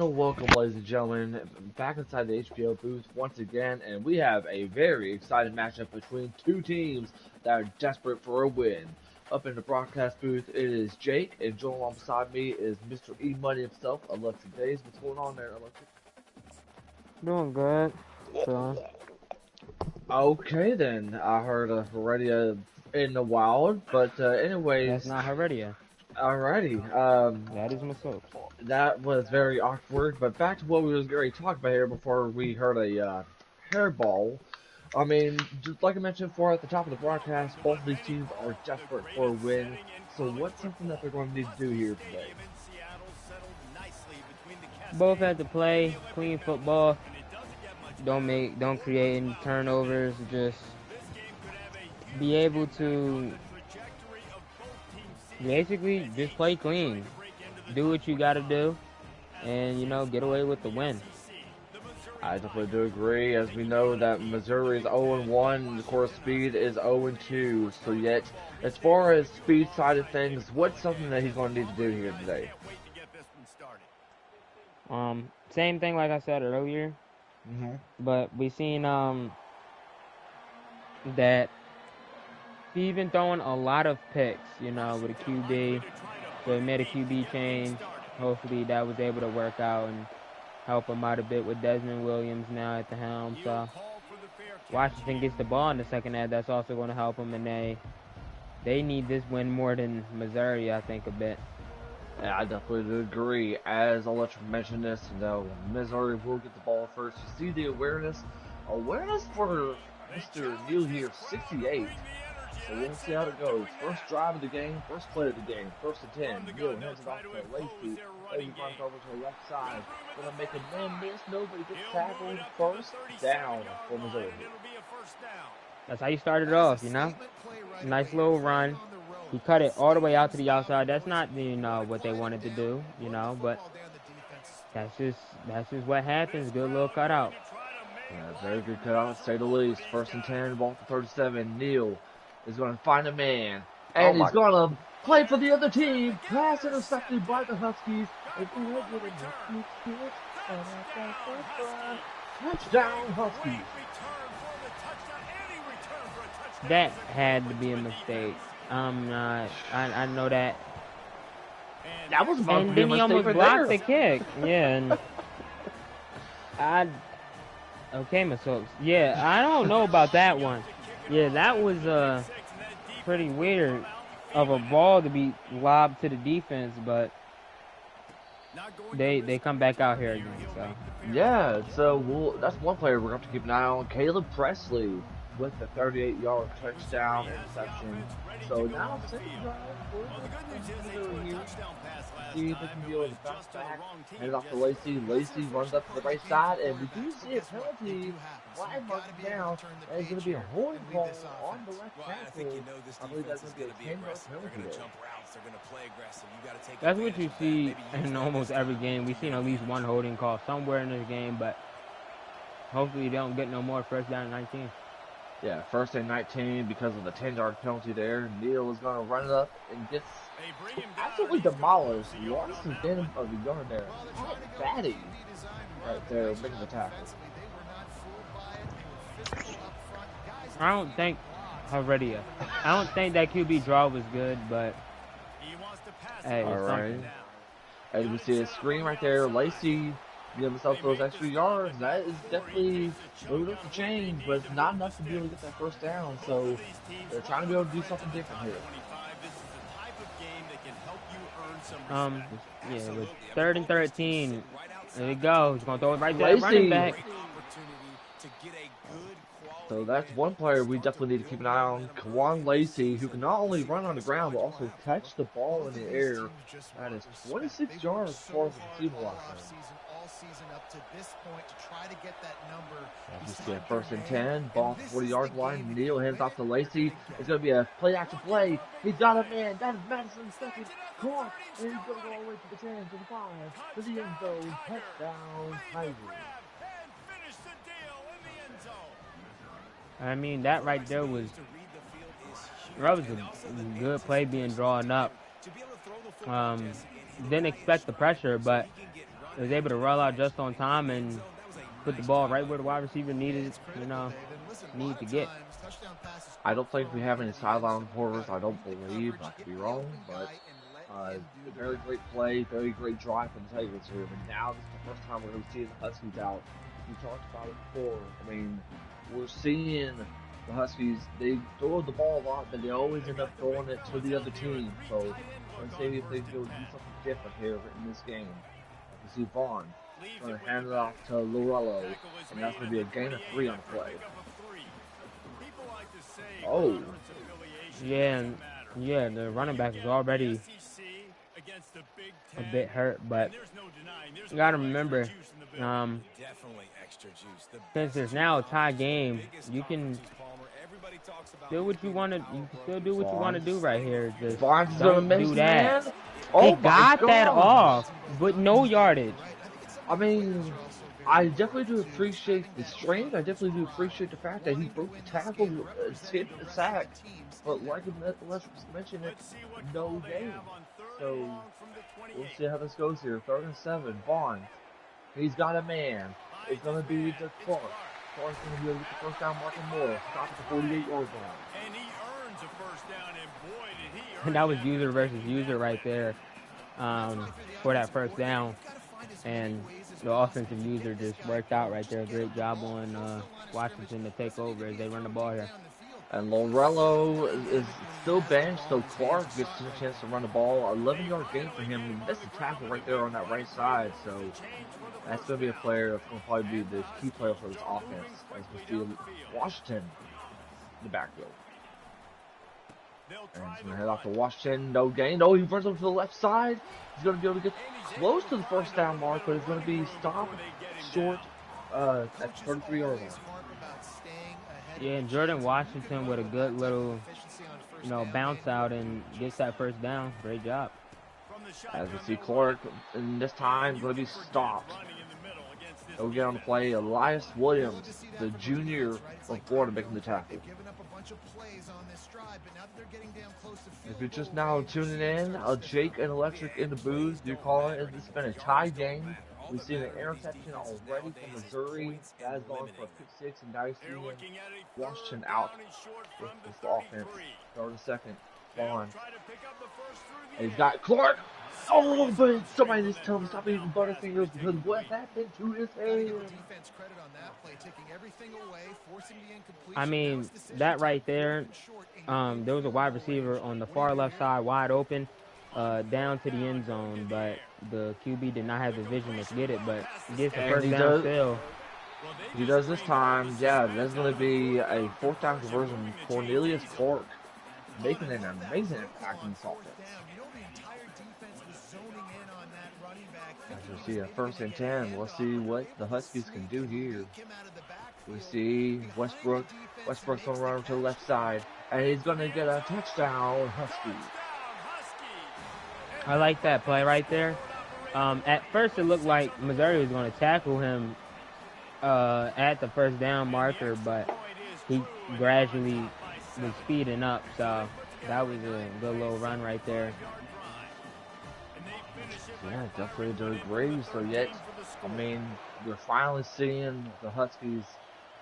Welcome, ladies and gentlemen, back inside the HPL booth once again, and we have a very exciting matchup between two teams that are desperate for a win. Up in the broadcast booth, it is Jake, and joining alongside me is Mr. E Money himself, Alexis Days. What's going on there, Alexis? Doing good. So, Okay, then. I heard already in the wild, but that's anyways, not Heredia. alrighty. That is Masop. That was very awkward, but back to what we was going to talk about here before we heard a hairball. I mean, just like I mentioned before at the top of the broadcast, both of these teams are desperate for a win. So what's something that they're going to need to do here today? Both have to play clean football. Don't create any turnovers. Just be able to basically just play clean. Do what you got to do, and get away with the win. I definitely do agree, as we know that Missouri is 0-1, and of course Speed is 0-2. So yet, as far as Speed side of things, what's something that he's going to need to do here today? Same thing like I said earlier, but we seen that he's been throwing a lot of picks, with a QB. So he made a QB change. Hopefully that was able to work out and help him out a bit with Desmond Williams now at the helm. So Washington gets the ball in the second half. That's also going to help them, and they need this win more than Missouri, I think, a bit. Yeah, I definitely do agree. As I'll let you mention this, Missouri will get the ball first. You see the awareness? Awareness for Mr. Neal here, 68. So we'll see how it goes. First drive of the game, first play of the game, first and 10. Neal hands it off to Lacey. Lacey runs over to the left side. Gonna make a man miss. Nobody gets tackled. First down for Missouri. That's how you started off, Nice little run. He cut it all the way out to the outside. That's not, what they wanted to do, but that's just what happens. Good little cutout. Yeah, very good cutout, to say the least. First and 10, ball for 37. Neal is going to find a man. And he's going to play for the other team. Pass intercepted by the Huskies. Touchdown, Huskies. That had to be a mistake. I know that. That was about and then he almost blocked the kick. Yeah, and okay, Masop. Yeah, I don't know about that one. Yeah, that was pretty weird of a ball to be lobbed to the defense, but they come back out here again. So yeah, so that's one player we're going to have to keep an eye on. Caleb Presley with the 38-yard touchdown interception. So now second drive for here. See if they can be able to bounce back. Hand it off to Lacey. Lacey runs up to the right side, and we do see a penalty. Flag marking down. That is going to be a holding call on the left tackle. I believe that's going to be a 10-yard penalty there. That's what you see in almost every game. We've seen at least one holding call somewhere in this game, but hopefully they don't get no more first down 19. Yeah, first and 19 because of the 10-yard penalty there. Neal is going to run it up and gets absolutely demolished. Lost the end of the yard there. Fatty right there making the tackle. I don't think Heredia. I don't think that QB draw was good, but hey, all right. As we see a screen right there, Lacey give himself those extra yards. That is definitely moving up the chain, but it's not enough to be able to get that first down. So they're trying to be able to do something different here. Yeah, with 3rd and 13. There you go. He's gonna throw it right there, running back. So that's one player we definitely need to keep an eye on. Kawan Lacey, who can not only run on the ground, but also catch the ball in the air. That is 26 yards as far as the receiving line. Up to this point to try to get that number. Just get first and 10, ball 40-yard line. Neal hands off to Lacey. It's going to be a play-action play. He's got a man. That is Madison second. Caught. And he's going to go all the way to the 10, to the 5, to the end zone. Touchdown, Tigers. I mean, that right there was a good play being drawn up. Didn't expect the pressure, but was able to roll out just on time and put the ball right where the wide receiver needed, need to get. I don't think we have any sideline reporters. I don't believe. I could be wrong, but very great play, very great drive from the Tigers here. But now this is the first time we're going to see the Huskies out. We talked about it before. I mean, we're seeing the Huskies. They throw the ball a lot, but they always end up throwing it to the other team. So let's see if they go do something different here in this game. You see Vaughn trying to hand it off to Lorello, and that's going to be a gain of 3 on the play. Oh. Yeah, the running back is already a bit hurt, but you got to remember, since there's now a tie game, you can do what you want to. You can still do what you want to do right here. Just Vaughn's don't gonna do miss, that. Man. Oh they got that off, but no yardage. I mean, I definitely do appreciate the strength. I definitely do appreciate the fact that he broke the tackle, escaped the sack. But like let's mention it, no game. So we'll see how this goes here. 3rd and 7. Vaughn, he's got a man. It's gonna be the Clark. Clark's gonna be able to get the first down, marking more. Stop at the 48-yard line. And he earns a first down, and boy, did he earn And that was user versus user right there for that first down. And the offensive user just worked out right there. Great job on Washington to take over as they run the ball here. And Lorello is still benched, so Clark gets a chance to run the ball. 11-yard gain for him. He missed a tackle right there on that right side, so that's going to be a player that's going to probably be the key player for this offense. As we see Washington in the backfield. And he's going to head off to Washington. No gain. No, he runs over to the left side. He's going to be able to get close to the first down mark, but it's going to be stopped short at 33-yard line. Yeah, and Jordan Washington with a good little, bounce out and gets that first down. Great job. As we see Clark, and this time going to be stopped. He'll get on the play. Elias Williams, the junior from Florida, making the tackle. If you're just now tuning in, Jake and Electric in the booth, you're calling it. It's been a tie game. We've seen an interception already from Missouri. That has gone for a pick 6, and now you're seeing Washington out with this offense. 3rd and 2nd. Vaughn. And he's got Clark. Oh, but somebody just tell him to stop using Butterfingers because what happened to his hand? I mean, that right there, there was a wide receiver on the far left side wide open down to the end zone, but the QB did not have the vision to get it, but gets the first down still. He does this time. Yeah, that's going to be a 4th down conversion. Cornelius Clark making an amazing impact in this offense. As we see a 1st and 10, let's see what the Huskies can do here. We see Westbrook. Westbrook's going to run over to the left side, and he's going to get a touchdown, Huskies. I like that play right there. At first, it looked like Missouri was going to tackle him at the first down marker, but he gradually was speeding up, so that was a good little run right there. Yeah, definitely doing great. So yet, I mean, we're finally seeing the Huskies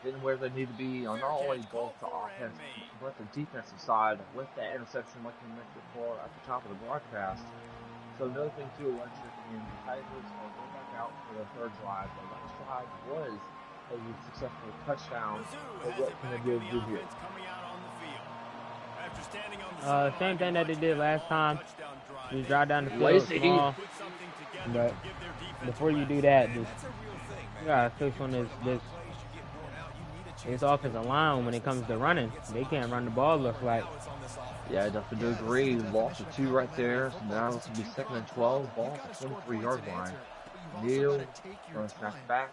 getting where they need to be on not only both the offense but the defensive side with that interception, like you mentioned before, at the top of the broadcast. So another thing too, Electric, and the Tigers are going back out for their 3rd drive. The last drive was a successful touchdown. But what can they be able to do here? Same thing that they did last time. Just drive down the field small. But before you do that, just you gotta fix on this offensive line when it comes to running. They can't run the ball, looks like. Yeah, I definitely do agree. Lost of 2 right there. So now it's going to be 2nd and 12. Ball at the 23-yard line. Neal going to snap back.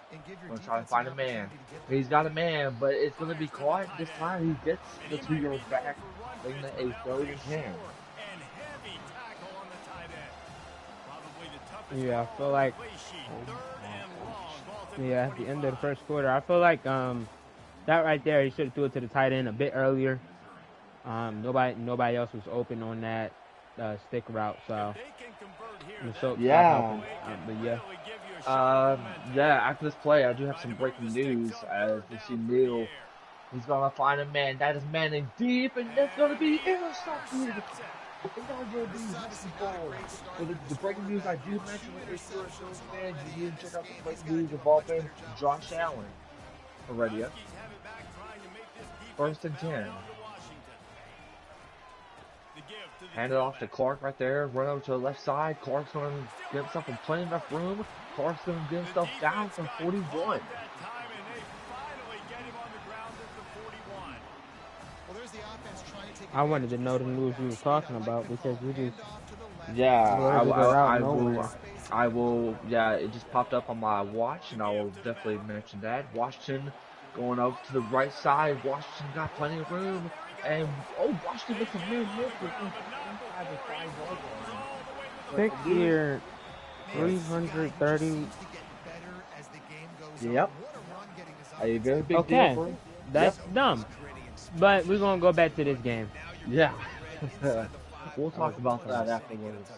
Going to try to find a man. He's got a man, but it's going to be caught. This time he gets the 2 yards back, making it a 3rd and 10. Yeah, I feel like at the end of the first quarter, I feel like that right there, he should have threw it to the tight end a bit earlier. Nobody else was open on that stick route, so yeah. but yeah. Yeah, after this play, I do have some breaking news. As we see Neal, he's gonna find a man. That is Manning deep, and that's gonna be intercepted. And that will be Husky ball. So the breaking news I do mention if you're a Steelers fan, you need to check out the breaking news involving Josh Allen. Already up. 1st and 10. Hand it off to Clark right there. Run over to the left side. Clark's going to get himself in plenty enough room. Clark's going to get himself down from 41. I wanted to know the news you were talking about because we just I will. Yeah, it just popped up on my watch, and I will definitely mention that. Washington going up to the right side. Washington got plenty of room, and Washington gets a near miss inside the 5-yard line. 6 year, 330. Yep. A very big deal for him. That's dumb. But we're gonna go back to this game. Yeah. We'll talk about that afterwards.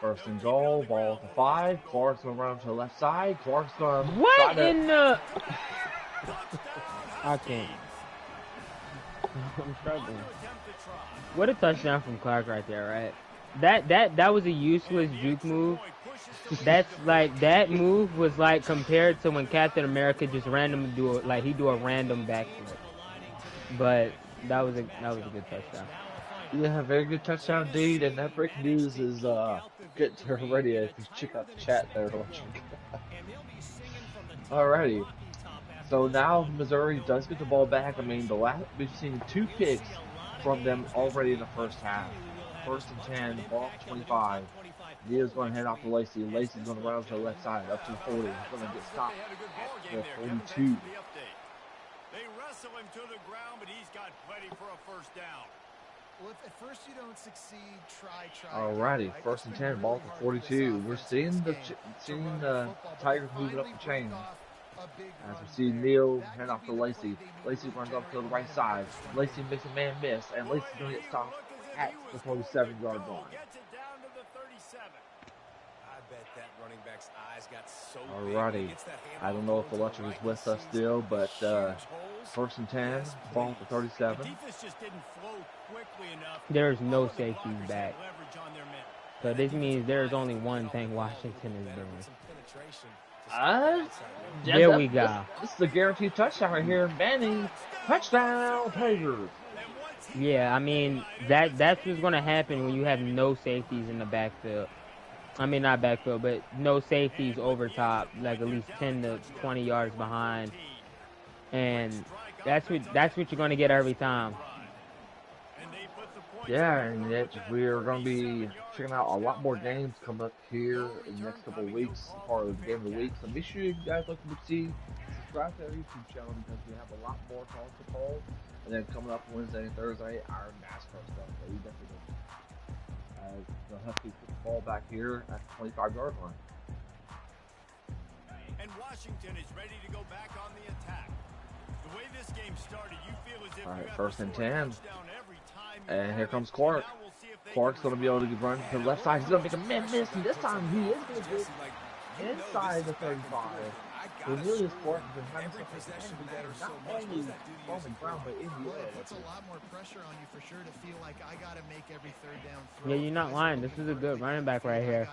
1st and goal, ball at the 5. Clark's gonna run to the left side. Clark's gonna. What in the? I can't. I'm struggling. What a touchdown from Clark right there, right? That was a useless juke move. That's like that move was like compared to when Captain America just randomly do a random backflip. But that was a good touchdown. Yeah, very good touchdown indeed, and that breaking news is getting to her radio. If you check out the chat there, don't you? Alrighty. So now Missouri does get the ball back. I mean, we've seen 2 picks from them already in the first half. 1st and 10, ball 25. Neal's going to head off to Lacey. Lacey's going to run up to the left side, up to the 40. He's going to get stopped at the 42. They wrestle him to the ground, but he's got plenty for a 1st down. Well, if at first you don't succeed, try. Alrighty, 1st and 10, ball to 42. We're seeing the Tigers moving up the chain. As we see Neal head off to Lacey. Lacey runs up to the right side. Lacey makes a man miss, and Lacey's going to get stopped at the 47-yard line. Alrighty. I don't know if Electric is with us still, but 1st and 10, ball to 37. There's no safeties back. So this means there's only one thing Washington is doing. There we go. This is a guaranteed touchdown right here. Manning, touchdown, Tigers. Yeah, I mean, that's what's going to happen when you have no safeties in the backfield. I mean, not backfield, but no safeties over top, like at least 10 to 20 yards behind. And that's what you're going to get every time. Yeah, and we're going to be checking out a lot more games coming up here in the next couple of weeks, part of the game of the week. So make sure you guys like to subscribe to our YouTube channel because we have a lot more college football. And then coming up Wednesday and Thursday, our NASCAR stuff. So we definitely the Huskies put the ball back here at the 25-yard line. And Washington is ready to go back on the attack. The way this game started, you feel as if Alright, 1st and 10. And here comes Clark. Clark's going to be able to run to the left side. He's going to make a man miss, and this time he is going to get inside the 35. Cornelius Clark has been having something not only on the ground, but in the air. Puts a lot more pressure on you for sure to feel like I got to make every 3rd down throw. Yeah, you're not lying. This is a good running back right here.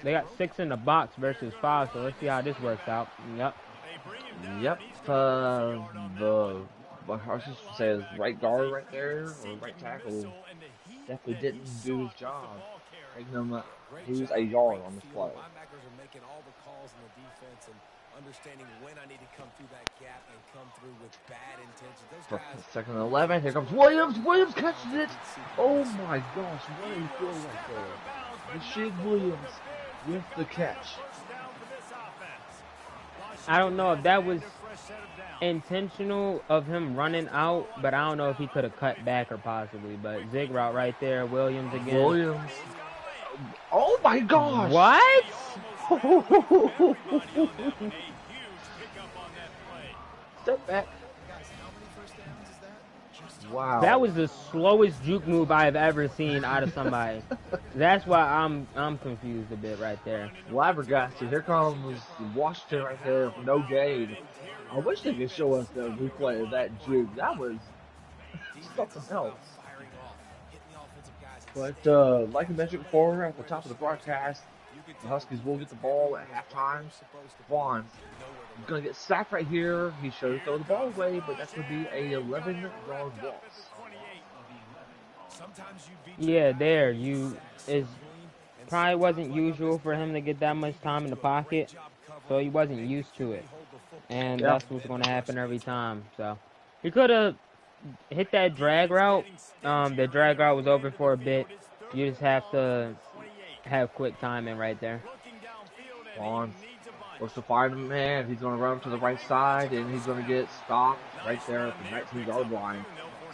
They got 6 in the box versus 5, so let's see how this works out. Yep. I should say his right guard right there, or right tackle, definitely didn't do his job. Taking him lose a yard on this play. Linebackers are making all the calls in the defense and understanding when I need to come through that gap and come through with bad intentions. Those guys, 2nd and 11. Here comes Williams. Williams catches it. Oh my gosh, what a throw right there. Rashid Williams with the catch. I don't know if that was intentional of him running out, but I don't know if he could have cut back or possibly. But zig route right there. Williams again. Williams. Oh my gosh! What? Step back. That Wow. was the slowest juke move I have ever seen out of somebody. That's why I'm confused a bit right there. Flabbergasted. Here comes Washington right there for no gain. I wish they could show us the replay of that juke. That was something else. But like I mentioned before, at the top of the broadcast, the Huskies will get the ball at halftime. Vaughn's gonna get sacked right here. He should throw the ball away, but that's gonna be a 11-yard loss. Yeah, there you is probably wasn't usual for him to get that much time in the pocket, so he wasn't used to it, and Yeah. that's what's going to happen every time. So he could have hit that drag route. The drag route was over for a bit. You just have to have quick timing right there. Vaughn looks to find a man. He's going to run to the right side, and he's going to get stopped right there at the 19-yard line.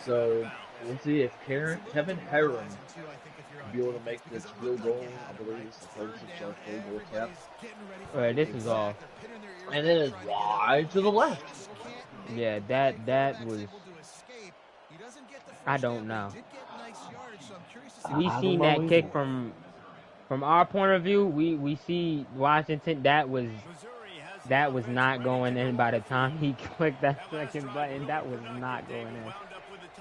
So we'll see if Kevin Herron will be able to make this field goal. I believe it's a 36-yard field goal attempt. All right, this is off. And it is wide to the left. Yeah, that was. I don't know. We seen that kick from our point of view. We see Washington. That was not going in by the time he clicked that second button. That was not going in.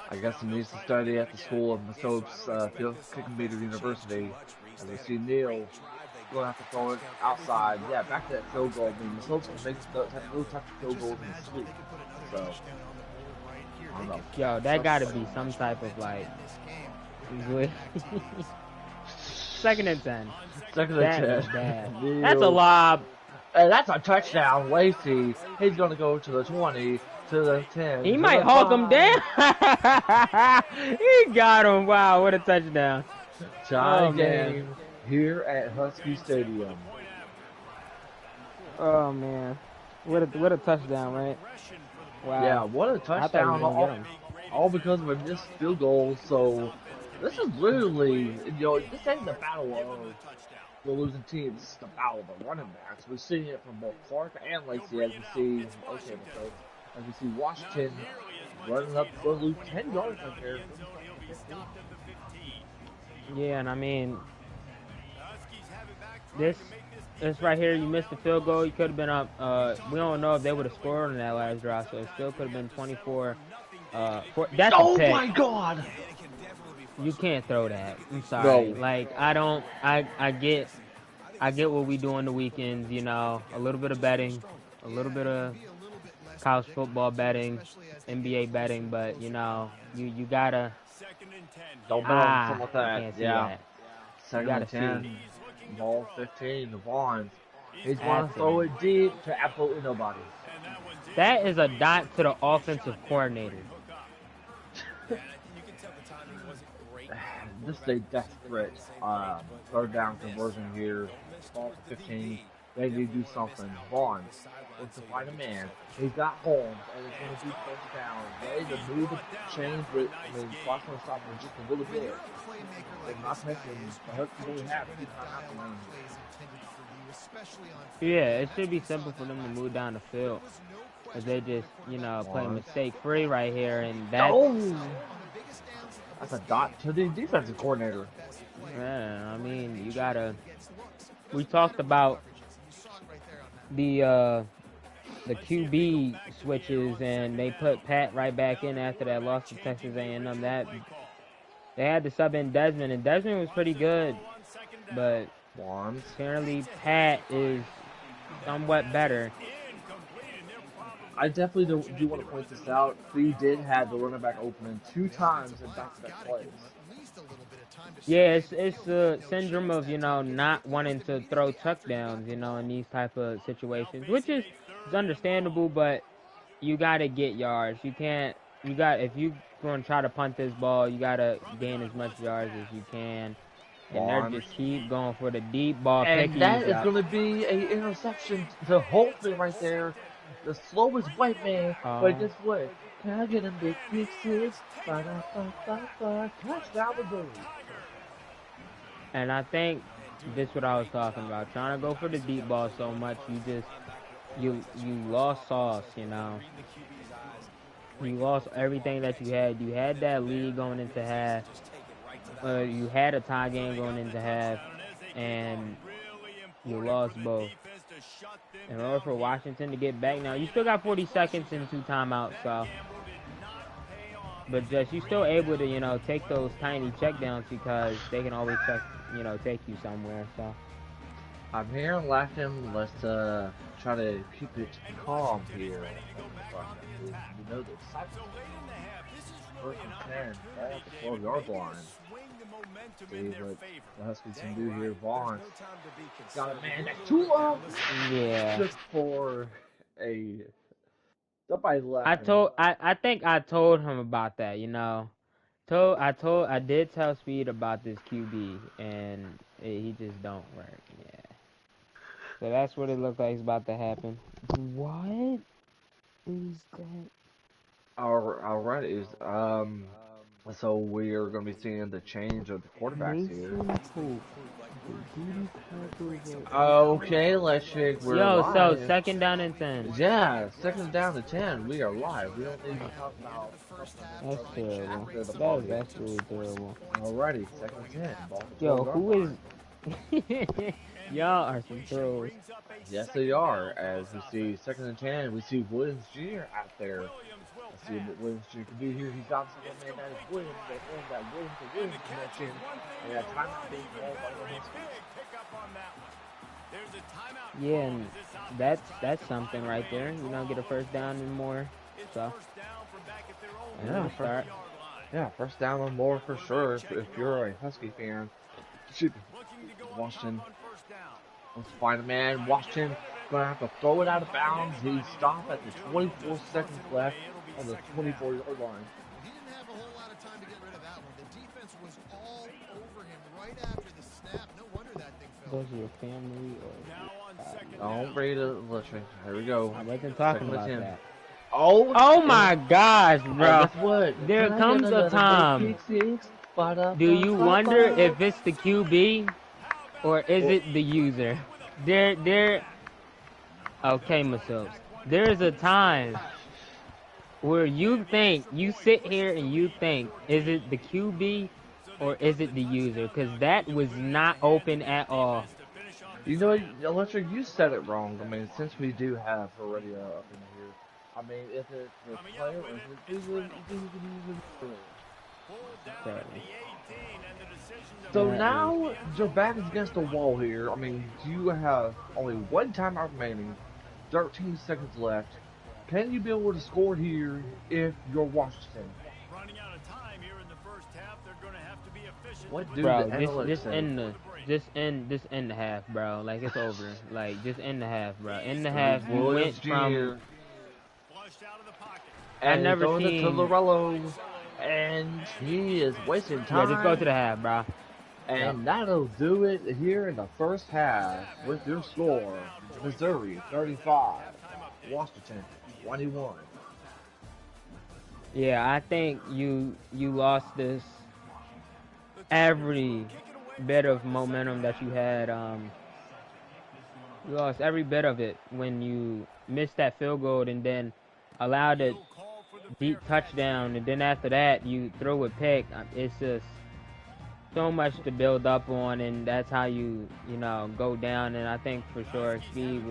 I guess he needs to study at the school of Masopes Field Kicking Meter University. As we see Neal going to have to throw it outside. Yeah, back to that field goal. I mean, Masopes makes those types of field goals in his sleep. So, I don't know. Yo, that got to be some type of like. Second and 10. Second and 10. Bad. That's a lob. And that's a touchdown. Lacey, he's going to go to the 20, to the 10. He might hog him down. He got him. Wow, what a touchdown. Tie game here at Husky Stadium. Oh, man. What a touchdown, right? Wow. Yeah, what a touchdown. All because of a missed field goal. So, this is literally, this ain't the battle of the losing team. This is the battle of the running backs. We're seeing it from both Clark and Lacey as we see Washington running up to lose 10 yards right there. Yeah, and I mean, this right here, you missed the field goal. You could have been up. We don't know if they would have scored on that last drive, so it still could have been 24. That's a pick. My God! You can't throw that. I'm sorry. No. Like I get what we do on the weekends. A little bit of betting, a little bit of college football betting, NBA betting, but you gotta. Don't bet on something like that. Can't see Yeah. that. Second and 10. Ball 15 to Vaughn. He's going to throw it deep to absolutely nobody. That is a dot to the offensive coordinator. This is a desperate third down conversion here. Ball 15. They need to do something. Vaughn looks to find a man. He's got Holmes, and it's going to be first down. Ready to move the chains with, Fox going to stop him just a little bit. They're not missing. The Huskies only have 2 timeouts. Yeah, it should be simple for them to move down the field. Because they just, play mistake-free right here, and that's... That's a dot to the defensive coordinator. Yeah, I mean, you gotta... We talked about the QB switches, and they put Pat right back in after that loss to Texas A&M. That they had to sub in Desmond, and Desmond was pretty good, but apparently Pat is somewhat better. I definitely do want to point this out. We did have the running back opening 2 times in back-to-back plays. Yeah, it's a syndrome of, not wanting to throw touchdowns, in these type of situations, which is understandable, but you got to get yards. If you're going to try to punt this ball, you got to gain as much yards as you can. And they're just keep going for the deep ball. And that is going to be an interception to Holtman right there. The slowest white man, but guess what? Can I get him big pieces? Touchdown the goal. And I think this is what I was talking about. Trying to go for the deep ball so much, you lost sauce, You lost everything that you had. You had that lead going into half. You had a tie game going into half, and you lost both. In order for Washington to get back now, you still got 40 seconds and 2 timeouts, so. But just, you're still able to, you know, take those tiny checkdowns because they can always take you somewhere, so. I'm here laughing. Let's try to keep it calm here. You know the excitement. First and 10, right at the 12-yard line. See what the Huskies can do here. Vaughn got a man next to him. Yeah. Just for a somebody's laughing. I think I told him about that, you know. I did tell Speed about this QB, and he just don't work. Yeah. So that's what it looks like is about to happen. What is that? Alright, is so we are going to be seeing the change of the quarterbacks here. Okay, let's shake. We're Yo, live. so 2nd down and 10. Yeah, 2nd down to 10. We are live. We don't need to talk about That's terrible. after the That ball is game. absolutely terrible. Alrighty, 2nd and 10. Ball to Yo, 12-yard who line. is? Y'all are some trolls. Yes, they are. As we see 2nd and 10, we see Williams Jr. out there. Let's see what Williams Jr. can do here. He's got someone man that is Williams. They form that Williams to Williams connection. And that timeout being called by the Huskies. Yeah, and that's something right there. You know, get a 1st down and more. So Yeah, first down and more for sure. If you're a Husky fan, Washington. Let's find a man. Washington gonna have to throw it out of bounds. He stopped at the 24 seconds left on the 24-yard line. He didn't have a whole lot of time to get rid of that one. The defense was all over him right after the snap. No wonder that thing fell. goes to your family or. Don't read it. Listen, here we go. I wasn't talking about that. Oh my gosh, bro! Guess what? There comes a time. Do you wonder if it's the QB or is it the user? Okay, Masops. There's a time where you sit here and you think, is it the QB or is it the user? Because that was not open at all. You know, Electric, you said it wrong. I mean, since we do have a radio up in here, I mean, if it's the player or if it's So now your back is against the wall here. I mean, you have only 1 timeout remaining, 13 seconds left. Can you be able to score here if you're Washington? Running out of time here in the first half, they're going to have to be efficient. What do Bro, the analytics say? just end the half, bro. Like, it's over. Like, just end the half, bro. End the half. You went from. And I never going seen. to Lorello, and he is wasting time. Yeah, just go to the half, bro. And that'll do it here in the first half with your score: Missouri 35, Washington 21. Yeah, I think you lost this every bit of momentum that you had. You lost every bit of it when you missed that field goal and then allowed a deep touchdown, and then after that you throw a pick. It's just so much to build up on, and that's how you go down. And I think for sure Steve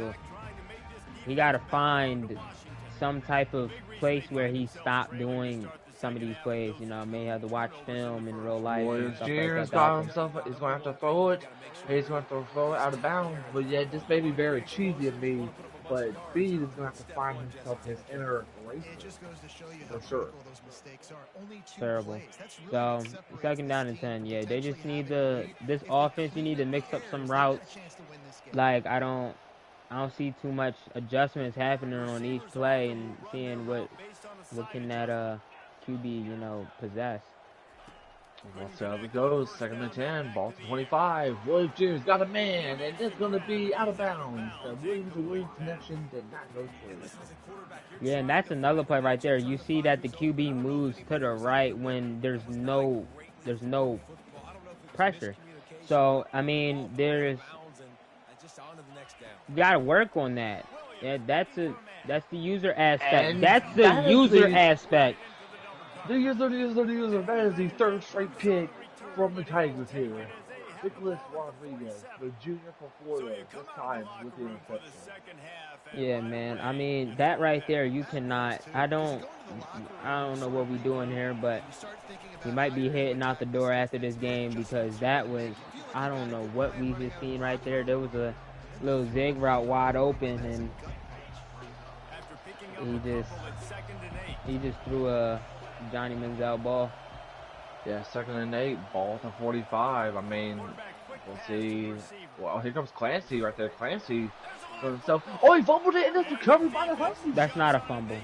he got to find some type of place where he stopped doing some of these plays. May have to watch film in real life. Williams Jr. has got himself. He's going to have to throw it. He's going to throw it out of bounds. But yeah, this may be very cheesy of me, but Speed is going to have to find himself his inner race. For sure. Terrible. So 2nd down and 10. Yeah, they just need this offense. You need to mix up some routes. Like, I don't see too much adjustments happening on each play and seeing what can that QB possess. Let's see how it goes. 2nd and 10, ball to 25. Williams Jr.'s got a man, and it's going to be out of bounds. The Williams to Williams connection did not go through. Yeah, and that's another play right there. You see that the QB moves to the right when there's no pressure. So I mean, you got to work on that. Yeah, that's the user aspect. And That's the that is user aspect. the user. That is the third straight pick from the Tigers here. Nicholas Rodriguez, the junior from Florida, this time with the interception. Yeah, man. I mean, that right there, you cannot. I don't know what we doing here, but he might be heading out the door after this game because that was. I don't know what we just seen right there. There was a little zig route wide open, and he just threw a Johnny Manziel ball. Yeah, 2nd and 8, ball to 45. I mean, we'll see. Well, here comes Clancy right there. Clancy for himself. Oh, he fumbled it and it's recovered by the Huskies. That's not a fumble.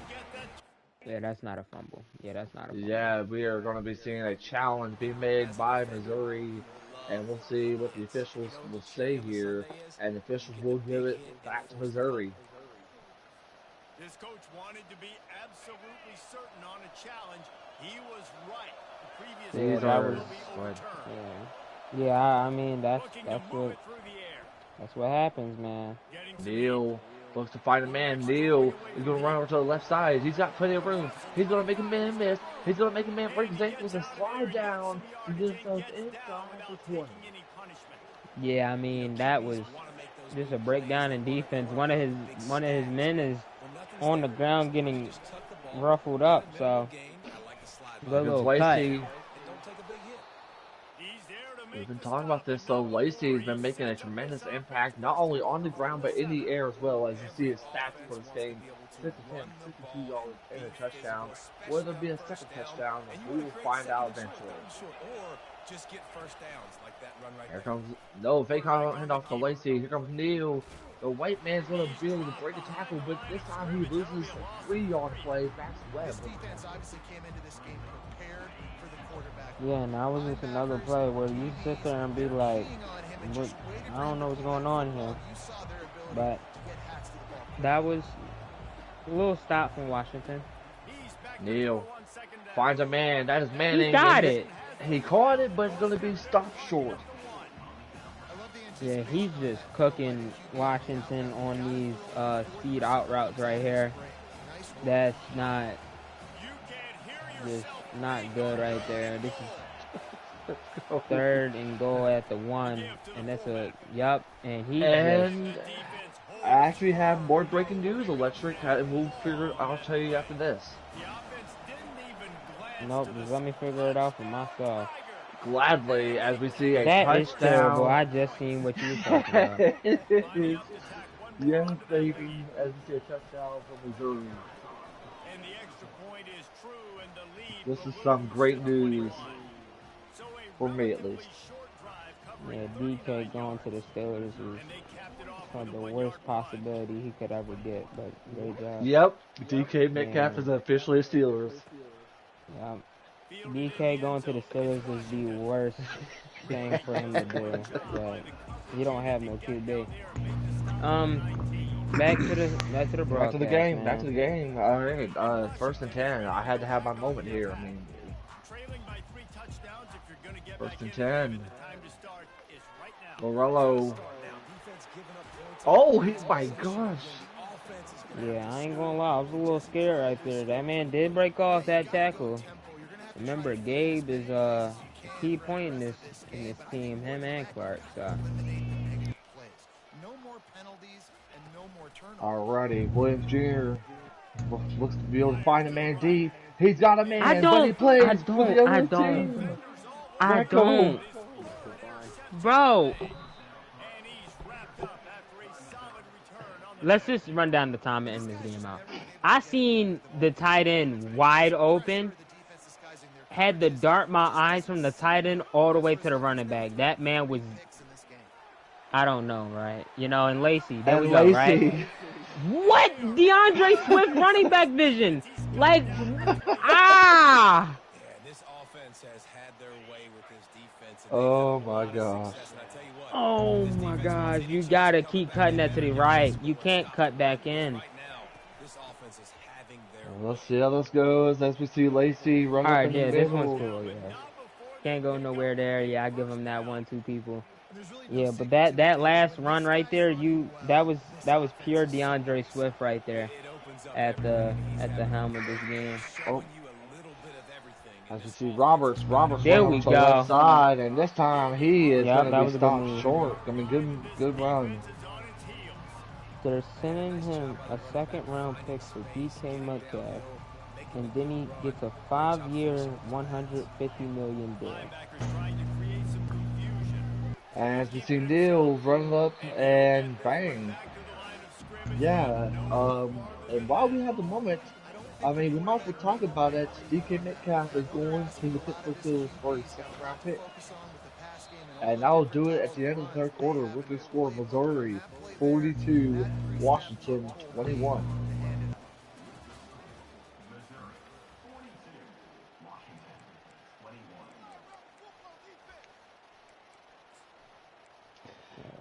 Yeah, that's not a fumble. Yeah, that's not a fumble. Yeah, we are going to be seeing a challenge being made by Missouri, and we'll see what the officials will say here, and the officials will give it back to Missouri. This coach wanted to be absolutely certain on a challenge. He was right. The previous Yeah, I mean that's what happens, man. Neal looks to find a man. Neal is going to run over to the left side. He's got plenty of room. He's going to make a man miss. He's going to make a man break his ankles and slide down to get himself inside the 20. Yeah, I mean that was just a breakdown in defense. One of his men is on the ground getting ruffled up, so good little cut. We've been talking about this, so Lacey has been making a tremendous impact, not only on the ground, but in the air as well. As you see his stats for this game, 6 attempts, 62 yards, and a touchdown. Will there be a second touchdown? We will find out eventually. Just get first downs like that run right Here comes, no, fake handoff to Lacey. Here comes Neal. The white man's going to be able to break a tackle, but this time he loses a 3-yard play. That's Webb. This defense obviously came into this game prepared for the quarterback. Yeah, and that was just another play where you sit there and be like, I don't know what's going on here. But that was a little stop from Washington. Neal finds a man. That is Manning. He got it. He caught it, but it's going to be stopped short. Yeah, he's just cooking Washington on these speed out routes right here. That's not good right there. This is 3rd and goal at the 1, and that's a and he I actually have more breaking news, Electric, and we'll figure. I'll tell you after this. Nope, just let me figure it out for myself. Gladly, as we see a that touchdown. Is terrible. I just seen what you were talking about. Yes, baby, as we see a touchdown from Missouri. This is some great news for me, at least. Yeah, DK going to the Steelers is the worst possibility he could ever get, but great job. Yep, DK Metcalf is officially a Steelers. Yep. DK going to the Steelers is the worst thing for him to do, but he don't have no QB. Back to the broadcast. Back to the game. Man. Back to the game. All right, 1st and 10. I had to have my moment here. I mean, 1st and 10. Morello. Oh, my gosh. Yeah, I ain't gonna lie. I was a little scared right there. That man did break off that tackle. Remember, Gabe is a key point in this team, him and Clark. So. Alrighty, Williams Jr. looks to be able to find a man deep. He's got a man, but he plays for the other team. I don't. Bro. Let's just run down the time and end this game out. I seen the tight end wide open. Had to dart my eyes from the tight end all the way to the running back. That man was, I don't know, right? You know, and Lacey, there we go, right? What? DeAndre Swift running back vision. Like, Yeah, this offense has had their way with this defense. Oh, my gosh. Oh, my gosh. You got to keep cutting that to the right. You can't cut back in. Right now, this offense is having their Let's see how this goes as we see Lacey run up in the this middle. one's cool, yeah. Can't go nowhere there. Yeah, I give him that 1-2 people. And there's really no Yeah, but secret to that it, guys. last When run these right guys there, are running that well, was this that was offense pure is starting to DeAndre show Swift signs right of there life. It opens up at everything. the He's at the having helm of this fun game. Oh, showing you a little bit of everything. And as you this see, offense is Roberts There running we up to the left go. side, and this time he is going Yep, to that be was a good stopped move. short. I mean, good run. So they're And a sending nice job him by a the running back second round finding pick for space, DK getting Metcalf, downhill, making a and then quick he run. gets a Great job 5-year, finishing with those pads. 150 million deal. Linebackers trying to create some confusion. As you Keeping see, it himself. Neal's running up And he'll get and this one bang. back to the line of scrimmage. Yeah. No farther And than while that. we have the moment, I don't I think mean, we anybody might as well had talk really about worried it. about him DK there. Metcalf I is know they're going to asking the a lot of Pittsburgh his Steelers speed, for but a he's got second a round lot to pick. focus on with the pass game and all And the I'll different do it types at of the end of the runs third they quarter have with in the their score playbook. And Missouri that play there, 42, that three-step Washington drop was 21. huge to hand it off.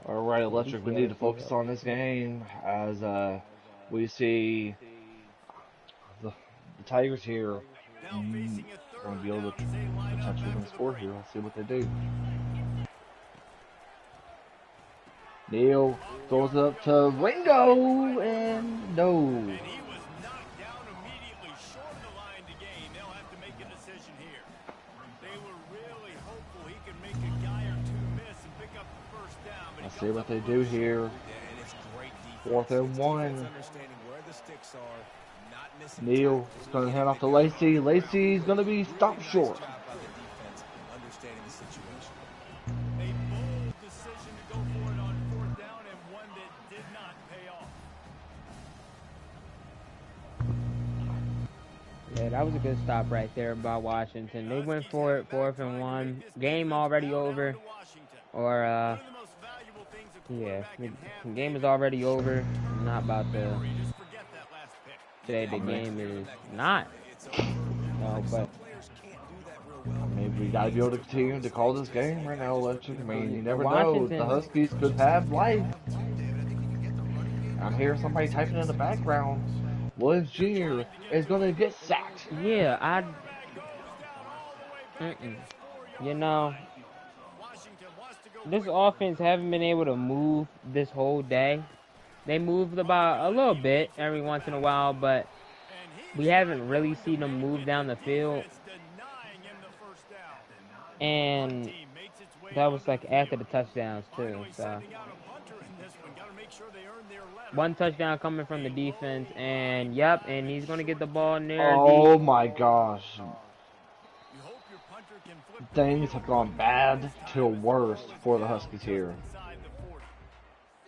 All right, Yeah, Electric, we need to focus on this game as we see the Tigers here Now facing a going to third be able down to as they line up potentially win the after the score break. here. Let's see what they do. Neal throws it up to Ringo, and no. And he was knocked down immediately, short of the line to gain. They'll have to make a decision here. They were really hopeful he could make a guy or two miss and pick up the first down, but he Let's see comes what up a they do little here. short. And it's great Fourth defense. and It's defense one. understanding where the sticks are, not missing Neal tackles, is going to hand getting off the to guy off Lacey. the ground Lacey's quick. going to be Really stopped nice short. job by the defense understanding the situation. A bold decision to go for it on fourth down and one that did not pay off. Yeah, that was a good stop right there by Washington. They went for it, 4th and 1. Game already over. Or, One of the most valuable things a yeah, quarterback can have, the game David, is already is over. I'm not short-term about to memory. Just forget that last pick. say Yeah, the I you mean, have to game live in is that not. condition. It's over. No, but Some players can't do that real well. we got to be able to continue to call this game right now, Electric. I mean, you never know. The Washington, Huskies could have life. I'm hearing somebody typing in the background. Williams Jr. is going to get sacked. yeah, Quarterback goes down all the way back at mm-mm. the 4-yard You know, line. Washington wants to go this quick. offense haven't been able to move this whole day. They moved about a little bit every once in a while, but And we he's not haven't really going to seen them make move it. down The the field. defense denying him the first down. Punt And team makes its way that was onto the like after field. the touchdowns Are too. going So sending out a punter in this one. Got to make sure they earn their letter. one touchdown coming from the A defense, low line and yep, drive and and he's gonna get short the ball kick. near Oh the. my gosh. You hope your punter can flip the Things field have gone quickly bad this to time as the worse ball is for the now Huskies just here. inside the 40.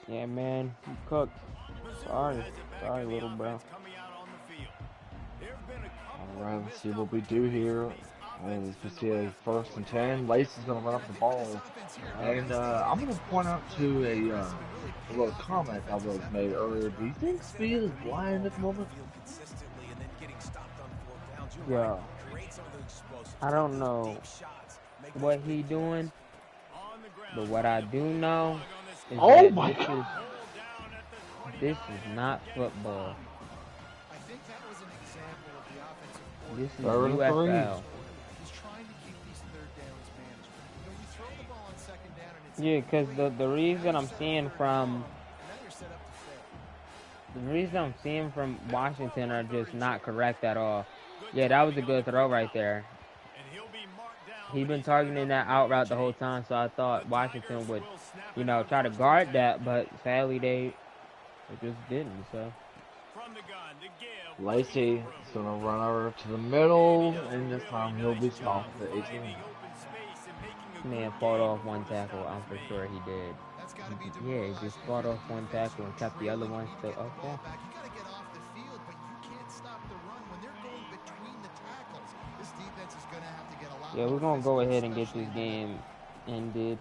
Yeah, man, you cooked. Missouri Sorry, has it back sorry, in the little bro. offense coming out on the field. There have been a couple Alright, of let's missed see what we do opportunities here. for these As offenses we in see the a last first couple and of 10. drives. Lacey's going to run And up I the think with this ball. offense here, And these days, I'm getting going to point explosive out plays to on offense can really a pay little off when comment that defenses was have to made make those earlier. Do you drops. think Instead of speed is having to move the blind ball at the down the moment? field consistently and then getting stopped on fourth downs, you're right. Yeah, Create some of those explosives. I Take don't those know deep shots. Make those what he big plays. doing, On the but ground, what trying I to do pull the know plug on this is clock. Oh that my this god. is Pulled down at the 29 this is after not getting football. clocked. I think that was an example of the offensive This is coordinator. Third and 3. UFL. He's trying to keep these third downs manageable. You know, you throw the ball on second down and it's Yeah, cause incomplete. the Now reason you I'm set up seeing third and from long, and now you're set up to fail. Washington are Third just and not short. correct at all. Good Yeah, that was a timing on the good quick throw right out. there. And he'll be marked down, He's but been he's got enough targeting that room out to route the whole change. time, so I thought The Tigers Washington would, will snap it on try to first and guard 10. that, but sadly they just didn't. So From the gun, the give, Lacey looking is for going room. to run over to the And he middle, does a and this really time he'll be nice job stopped at 18. finding open space and making a man good fought gain off before one the tackle. stop I'm is for made. sure he did. That's got to be Yeah, he just demoralizing fought for off the one defense. tackle You're and kept the other trailing. You one need to still. get the Okay. ball back. You got to get off the field, but you can't stop the run when they're going between the tackles. This defense is going to have to get a lot Yeah, we're more gonna go physical, ahead and get especially this in the middle. game ended.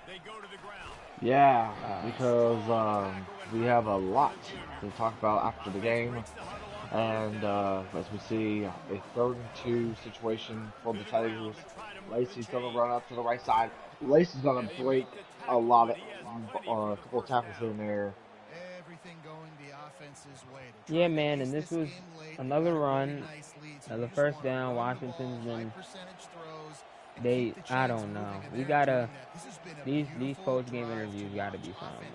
They go to the ground. Yeah, Uh, because Strong tackle and we right have a there lot from the junior. to talk about after the Offense game. breaks the huddle on fourth And down. as we see, a 3rd and 2 situation for To the the ground Tigers. to try to move the Lacey's going to chains. run up to the right side. Lacey's going And to they break make the a tackle, lot but of, he has plenty for a the couple of first tackles here down. and there. Everything going the offense's way. They're yeah, trying to man, ace and this this was game late. They've another got a really run, nice lead, so you another just first want to down. run the ball, Washington's high been percentage throws, I don't know. We gotta these post game interviews gotta be fun, man.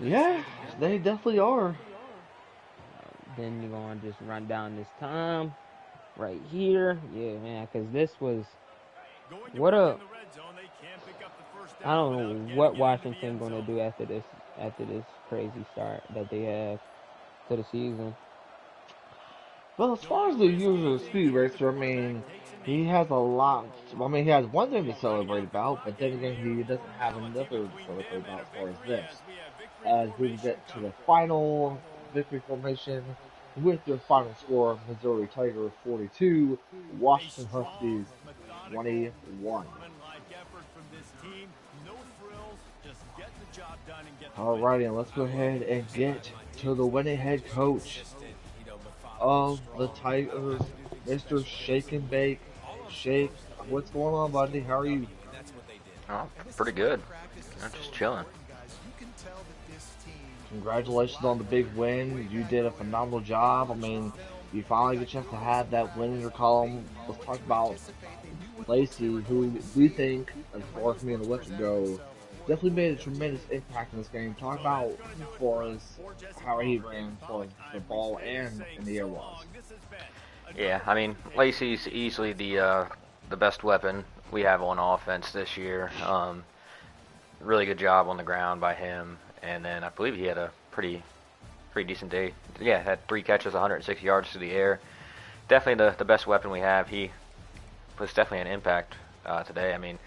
Yeah, they definitely are. Then you're gonna just run down this time right here, yeah, man. Cause this was what a I don't know what Washington gonna do after this crazy start that they have to the season. Well, as far as the usual speed racer, I mean, he has a lot. I mean, he has one thing to celebrate about, but then again, he doesn't have another to celebrate about as far as this. As we will get to the final victory formation with their final score: Missouri Tigers 42, Washington Huskies 21. Alrighty, and let's go ahead and get to the winning head coach of the Tigers, Mr. Shake and Bake. Shake, what's going on, buddy? How are you? Oh, pretty good. I'm just chilling. Congratulations on the big win. You did a phenomenal job. I mean, you finally get a chance to have that win in your column. Let's talk about Lacey, who we think, as far as me and the Western go, definitely made a tremendous impact in this game. Talk about as far as how he ran for the ball and in the air was. Yeah, I mean, Lacey's easily the best weapon we have on offense this year. Really good job on the ground by him, and then I believe he had a pretty decent day. Yeah, had 3 catches, 106 yards through the air. Definitely the best weapon we have. He was definitely an impact today. I mean,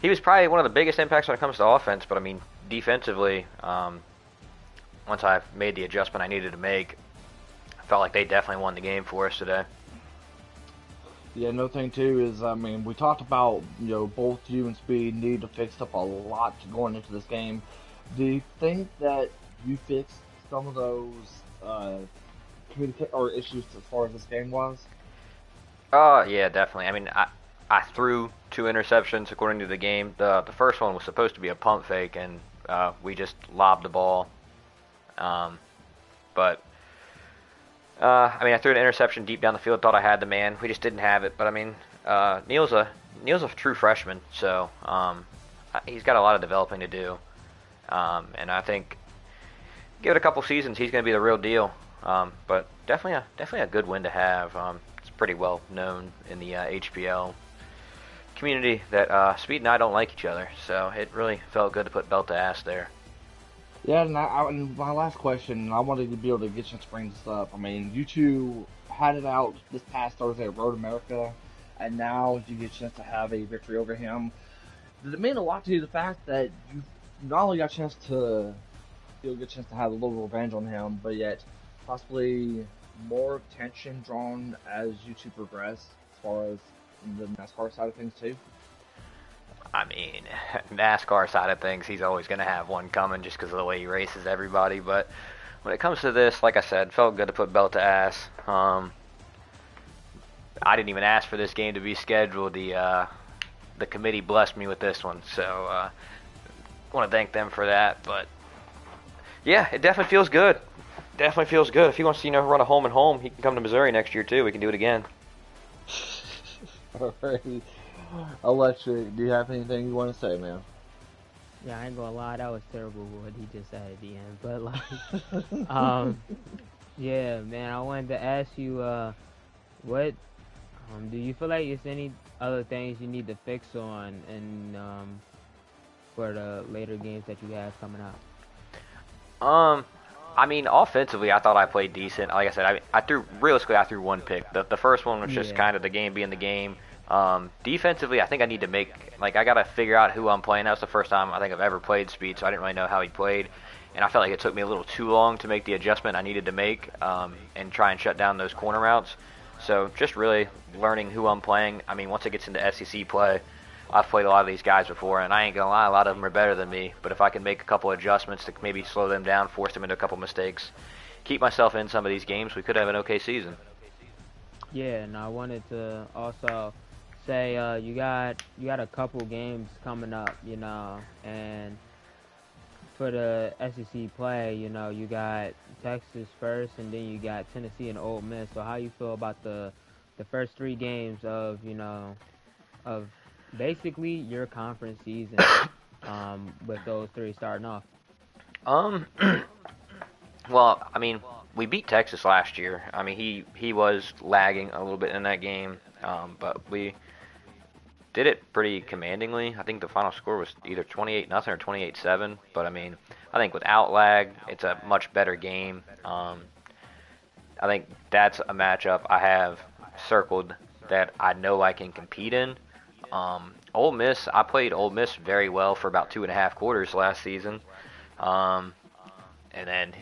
he was probably one of the biggest impacts when it comes to offense, but I mean, defensively, once I made the adjustment I needed to make, I felt like they definitely won the game for us today. Yeah, another thing too is, I mean, we talked about, both you and Speed need to fix up a lot going into this game. Do you think that you fixed some of those or issues as far as this game was? Yeah, definitely. I mean, I threw 2 interceptions according to the game. The first one was supposed to be a pump fake, and we just lobbed the ball. But I mean, I threw an interception deep down the field. Thought I had the man. We just didn't have it. But I mean, Neil's a true freshman, so he's got a lot of developing to do. And I think give it a couple seasons, he's going to be the real deal. But definitely a good win to have. It's pretty well known in the HPL community that Speed and I don't like each other, so it really felt good to put belt to ass there. Yeah, and my last question, I wanted to be able to get you to bring this up. I mean, you two had it out this past Thursday at Road America, and now you get a chance to have a victory over him. Did it mean a lot to you the fact that you not only got a chance to get a chance to have a little revenge on him, but yet possibly more tension drawn as you two progress as far as the NASCAR side of things too? I mean, NASCAR side of things, he's always going to have one coming just because of the way he races everybody. But when it comes to this, like I said, felt good to put belt to ass. I didn't even ask for this game to be scheduled. The committee blessed me with this one, so I want to thank them for that. But yeah, it definitely feels good. Definitely feels good. If he wants to, run a home and home, he can come to Missouri next year too. We can do it again. All right. Electric, do you have anything you want to say, man? Yeah, I ain't gonna lie, that was terrible what he just said at the end. But like, yeah, man, I wanted to ask you, what, do you feel like there's any other things you need to fix on, and for the later games that you have coming up? I mean, offensively, I thought I played decent. Like I said, I threw 1 pick. The first one was just kind of the game being the game. Defensively, I think I need to I got to figure out who I'm playing. That was the first time I think I've ever played Speed, so I didn't really know how he played. And I felt like it took me a little too long to make the adjustment I needed to make and try and shut down those corner routes. So just really learning who I'm playing. I mean, once it gets into SEC play, I've played a lot of these guys before, and I ain't going to lie, a lot of them are better than me. But if I can make a couple adjustments to maybe slow them down, force them into a couple mistakes, keep myself in some of these games, we could have an okay season. Yeah, and I wanted to also say you got a couple games coming up, and for the SEC play, you got Texas first, and then you got Tennessee and Ole Miss. So how you feel about the the first 3 games of of basically your conference season, with those 3 starting off. Um, well, I mean, we beat Texas last year. I mean, he was lagging a little bit in that game, but we did it pretty commandingly. I think the final score was either 28-0 or 28-7. But I mean, I think without lag, it's a much better game. I think that's a matchup I have circled that I know I can compete in. Ole Miss, I played Ole Miss very well for about 2.5 quarters last season. Um, and then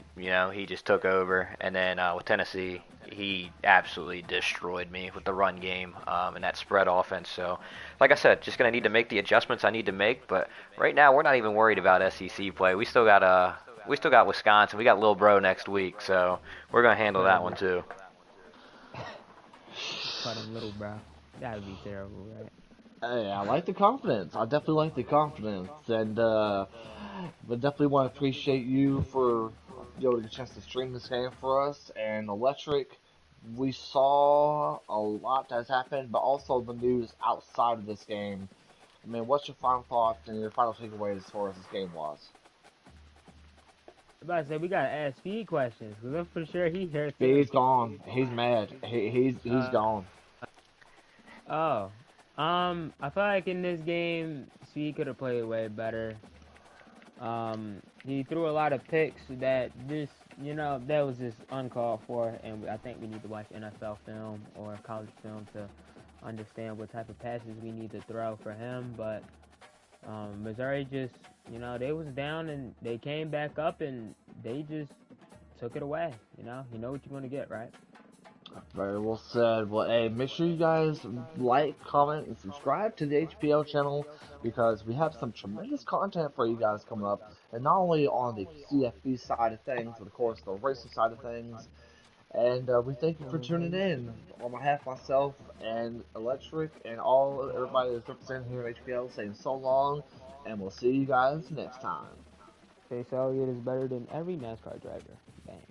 he just took over. And then with Tennessee, he absolutely destroyed me with the run game and that spread offense. So, like I said, just gonna need to make the adjustments I need to make. But right now, we're not even worried about SEC play. We still got Wisconsin. We got Lil Bro next week, so we're gonna handle that one too. Call him little bro. That would be terrible, right? Hey, I like the confidence. I definitely like the confidence, and but definitely want to appreciate you for getting a chance to stream this game for us. And Electric, we saw a lot that's happened, but also the news outside of this game. I mean, what's your final thoughts and your final takeaways as far as this game was? I'm about to say we gotta ask Speed questions because I'm for sure he here too. Speed's gone. He's mad. He's Uh gone. oh, I feel like in this game Speed could have played way better. He threw a lot of picks that that was just uncalled for, and I think we need to watch NFL film or college film to understand what type of passes we need to throw for him. But Missouri just, they was down and they came back up and they just took it away. You know what you're gonna get, right? Very well said. Well, hey, make sure you guys like, comment, and subscribe to the HPL channel because we have some tremendous content for you guys coming up. And not only on the CFB side of things, but of course the racing side of things. And we thank you for tuning in. On behalf of myself and Electric and all everybody that's represented here at HPL, saying so long, and we'll see you guys next time. Chase Elliott is better than every NASCAR driver.